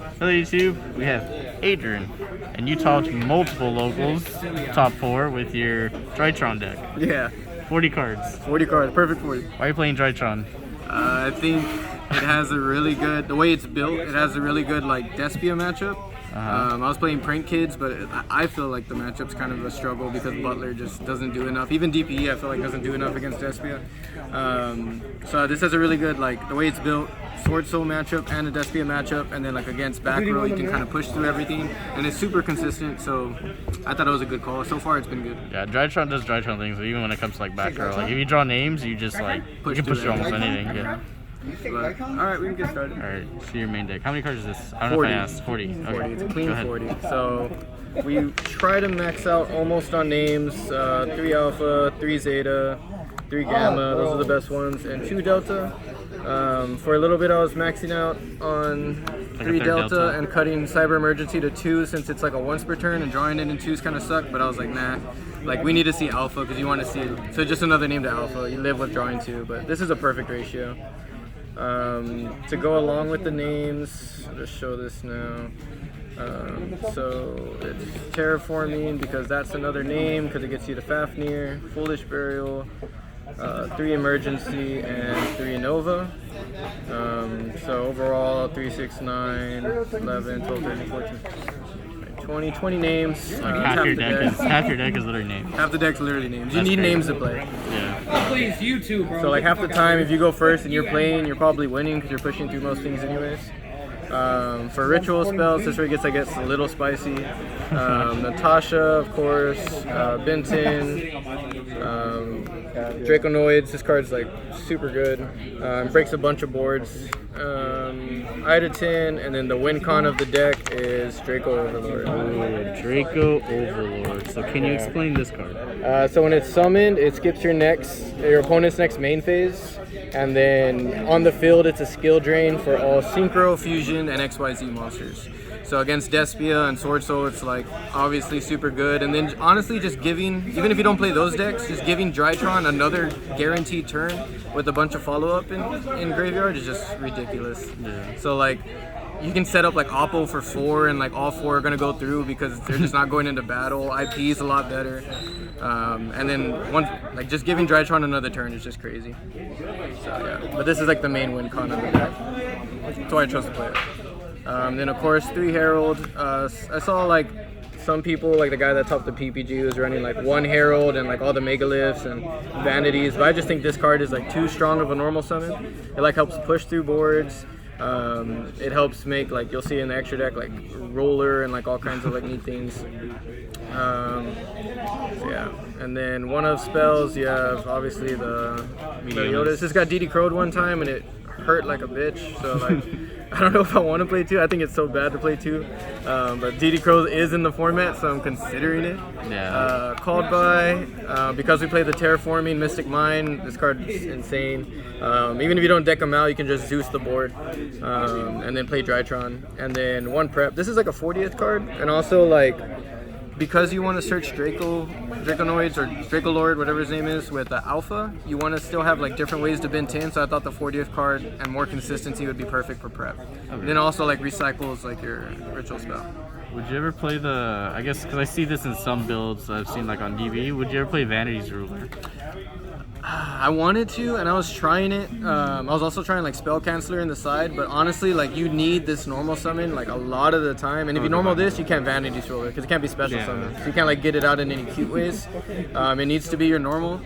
Hello YouTube, we have Adrian, and you talked multiple locals, top 4 with your Drytron deck. Yeah. 40 cards. 40 cards, perfect for you. Why are you playing Drytron? I think it has a really good, the way it's built, it has a really good like Despia matchup. I was playing Prank Kids, but I feel like the matchup's kind of a struggle because Butler just doesn't do enough. Even DPE I feel like doesn't do enough against Despia. So this has a really good, like the way it's built, Sword Soul matchup and a Despia matchup, and then like against back row you can kind of push through everything, and it's super consistent, so I thought it was a good call. So far it's been good. Yeah, Drytron does Drytron things, but even when it comes to like back row, like if you draw names, you just like, you can push through almost anything. Yeah. But, alright, we can get started. Alright, so your main deck. How many cards is this? I don't know if I asked. 40. Okay. 40. It's a clean 40. So we try to max out almost on names. 3 alpha, 3 zeta, 3 gamma. Those are the best ones, and 2 delta. For a little bit, I was maxing out on 3 delta and cutting Cyber Emergency to 2 since it's like a once per turn, and drawing it in 2s kind of suck. But I was like, nah. Like we need to see alpha because you want to see. So just another name to alpha. You live with drawing 2, but this is a perfect ratio. To go along with the names, I'll just show this now. So it's Terraforming because that's another name because it gets you to Fafnir, Foolish Burial, 3 Emergency, and 3 Nova. So overall 3, 6, 9, 11, 12, 13, 14, 20 names. Like half your deck is literally names. Half the deck's literally names. You need names to play. Yeah. Please, you too, bro. So like half the time, if you go first and you're playing, you're probably winning because you're pushing through most things anyways. For ritual spells, this is where it gets, I guess, a little spicy. Natasha, of course, Benton, Draconoids. This card's like super good. Breaks a bunch of boards. Ida 10, and then the win con of the deck is Draco Overlord. Ooh, Draco Overlord. So can you explain this card? So when it's summoned, it skips your opponent's next main phase, and then on the field, it's a skill drain for all Synchro, Fusion, and XYZ monsters. So against Despia and Sword Soul, it's like obviously super good. And then honestly, just giving, even if you don't play those decks, just giving Drytron another guaranteed turn with a bunch of follow-up in graveyard is just ridiculous. Yeah. So like, you can set up like Oppo for 4, and like all 4 are gonna go through because they're just not going into battle. IP is a lot better. And then like just giving Drytron another turn is just crazy. So yeah, but this is like the main win con of the deck. That's why I chose to play it. Then of course 3 Herald. I saw like some people, like the guy that topped the PPG, was running like 1 Herald and like all the Megaliths and Vanities, but I just think this card is like too strong of a normal summon. It like helps push through boards. It helps make, like you'll see in the extra deck, like roller and like all kinds of like neat things. So yeah, and then one of spells, you have obviously the Meliodas. This got DD Crowed one time and it hurt like a bitch, so like I don't know if I want to play 2. I think it's so bad to play 2, but DD Crow is in the format, so I'm considering it. Yeah. Called by, because we play the Terraforming Mystic Mine, this card is insane. Even if you don't deck them out, you can just Zeus the board, and then play Drytron. And then 1 prep. This is like a 40th card, and also like, because you want to search Draconoids or Dracolord, whatever his name is, with the alpha, you want to still have like different ways to bin 10, so I thought the 40th card and more consistency would be perfect for prep. Okay. Then also like recycles like your ritual spell. Would you ever play the, I guess because I see this in some builds I've seen like on DB, would you ever play Vanity's Ruler? I wanted to, and I was trying it. I was also trying like Spell Canceller in the side, but honestly, like you need this normal summon like a lot of the time. And if you normal this, you can't Vanity's Ruler because it can't be special summon. So you can't like get it out in any cute ways. It needs to be your normal.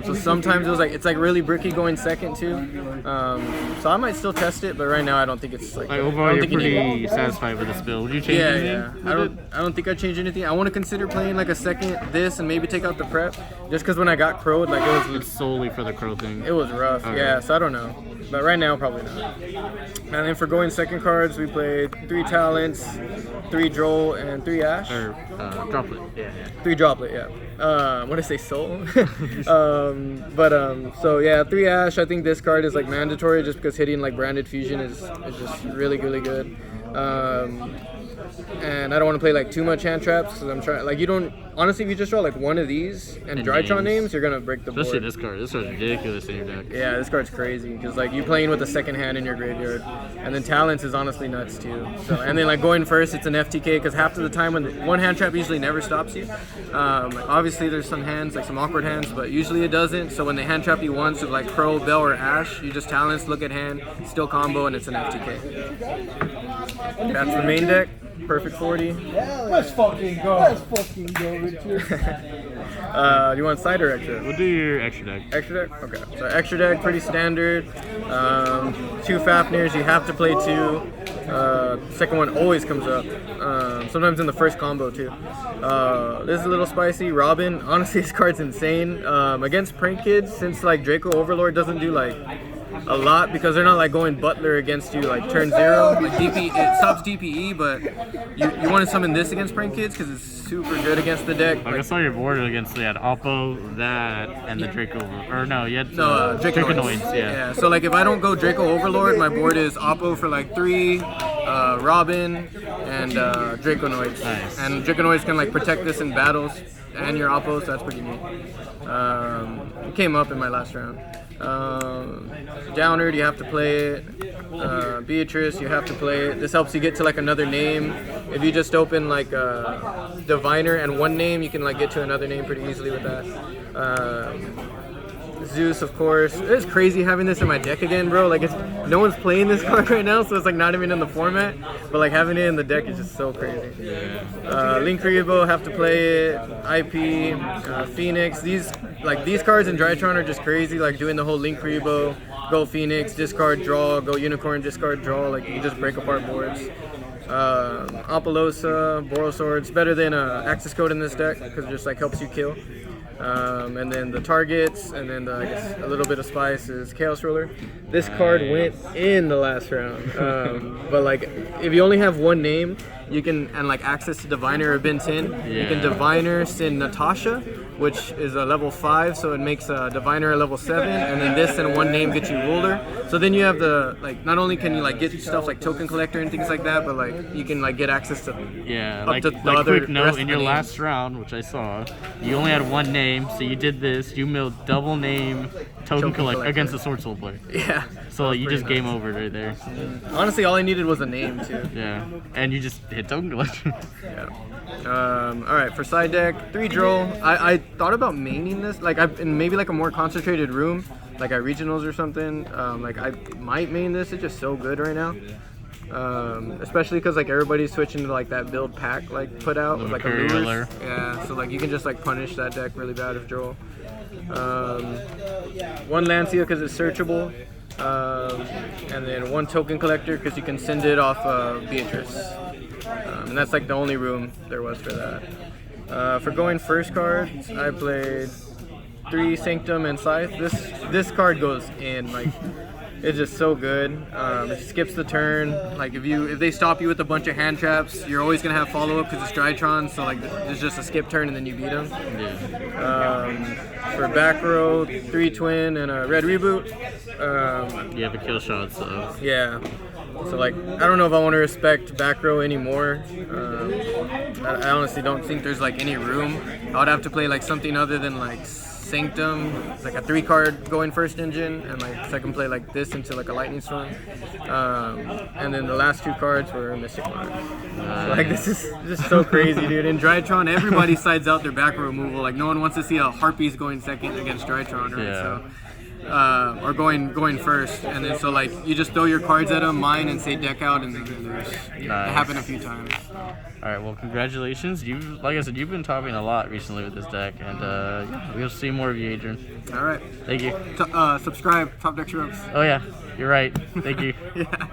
So sometimes it's like really bricky going second too. So I might still test it, but right now I don't think it's like. Overall, you're pretty satisfied with this build. Would you change anything? Yeah. I don't think I'd change anything. I want to consider playing like a second this and maybe take out the prep, just because when I got crowed, like it was solely for the crow thing. It was rough. Okay. Yeah. So I don't know, but right now probably not. And then for going second cards, we played 3 Talents, 3 Droll, and 3 Ash. Or Droplet. Yeah. 3 Droplet. Yeah. What did I say? Soul. So yeah, 3 Ash. I think this card is like mandatory just because hitting like Branded Fusion is just really good. And I don't want to play like too much hand traps because I'm trying. Like you don't honestly, if you just draw like one of these and Drytron names, you're gonna break the board. Especially this card. This card's ridiculous in your deck. Yeah, this card's crazy because like you playing with a second hand in your graveyard, and then Talents is honestly nuts too. So and then like going first, it's an FTK because half of the time when one hand trap usually never stops you. Like, obviously there's some hands like some awkward hands, but usually it doesn't. So when they hand trap you once with like Pro, Bell, or Ash, you just Talents, look at hand, still combo, and it's an FTK. That's the main deck. Perfect 40. Let's fucking go. Let's fucking go, Richard. Do you want side or extra? We'll do your extra deck. Extra deck? Okay. So extra deck, pretty standard. 2 Fafnirs, you have to play 2. Second one always comes up. Sometimes in the first combo too. This is a little spicy. Robin, honestly this card's insane. Against Prank Kids, since like Draco Overlord doesn't do like a lot because they're not like going Butler against you like turn 0. Like DP, it stops DPE, but you want to summon this against Prank Kids because it's super good against the deck. Like, I saw your board against, you had Oppo, that, and the Draco, or no, you had Draconoids. yeah. So like if I don't go Draco Overlord, my board is Oppo for like 3, Robin, and Draconoids. Nice. And Draconoids can like protect this in battles and your Oppo, so that's pretty neat. It came up in my last round. Downer, you have to play it. Beatrice, you have to play it. This helps you get to like another name. If you just open like Diviner and one name, you can like get to another name pretty easily with that. Zeus, of course. It's crazy having this in my deck again, bro. Like, no one's playing this card right now, so it's like not even in the format. But like having it in the deck is just so crazy. Yeah. Link Rebo, have to play it. IP, Phoenix. These cards in Drytron are just crazy. Like doing the whole Link Rebo, go Phoenix, discard, draw, go Unicorn, discard, draw. Like you can just break apart boards. Apollosa, Borosword. It's better than Access Code in this deck because it just like helps you kill. And then the targets, and then I guess a little bit of spice is Chaos Roller. This card went in the last round. But like, if you only have one name, you can, and like access to Diviner or Ben 10, you can Diviner send Natasha, which is a level 5, so it makes a Diviner a level 7, and then this and one name gets you Ruler. So then you have the, like, not only can you like get stuff like Token Collector and things like that, but like you can like get access to like to the other quick note, in your last round, which I saw, you only had one name, so you did this, you milled double name Token Collector against a Sword Soul player. Yeah. So you just game over right there. Honestly, all I needed was a name too. Yeah, and you just hit Token Collector. Yeah. Alright, for side deck, 3 Droll. I thought about maining this, like in maybe like a more concentrated room, like at regionals or something. Like I might main this, it's just so good right now. Especially because like everybody's switching to like that build pack like put out with like a lure. Yeah, so like you can just like punish that deck really bad with Droll. One Lancia because it's searchable. And then 1 Token Collector because you can send it off Beatrice. And that's like the only room there was for that. For going first cards, I played 3 Sanctum and Scythe. This card goes in, like it's just so good. It skips the turn. Like if they stop you with a bunch of hand traps, you're always gonna have follow up because it's Drytron. So like it's just a skip turn and then you beat them. For back row, 3 Twin and a red reboot. You have a kill shot, so yeah. So like I don't know if I want to respect back row anymore. I honestly don't think there's like any room. I would have to play like something other than like Sanctum, like a 3-card going first engine, and like so I can play like this into like a lightning storm. And then the last 2 cards were Mystic Monarch. Like this is just so crazy, dude. In Drytron, everybody sides out their back row removal. Like no one wants to see a Harpies going second against Drytron, right? Yeah. So. Or going first, and then so like you just throw your cards at them, mine, and say deck out, and then they lose. It happened a few times. All right, well, congratulations. Like I said, you've been topping a lot recently with this deck, and yeah, we'll see more of you, Adrian. All right. Thank you. Subscribe, Top Deck Shrubs. Oh yeah, you're right. Thank you. Yeah.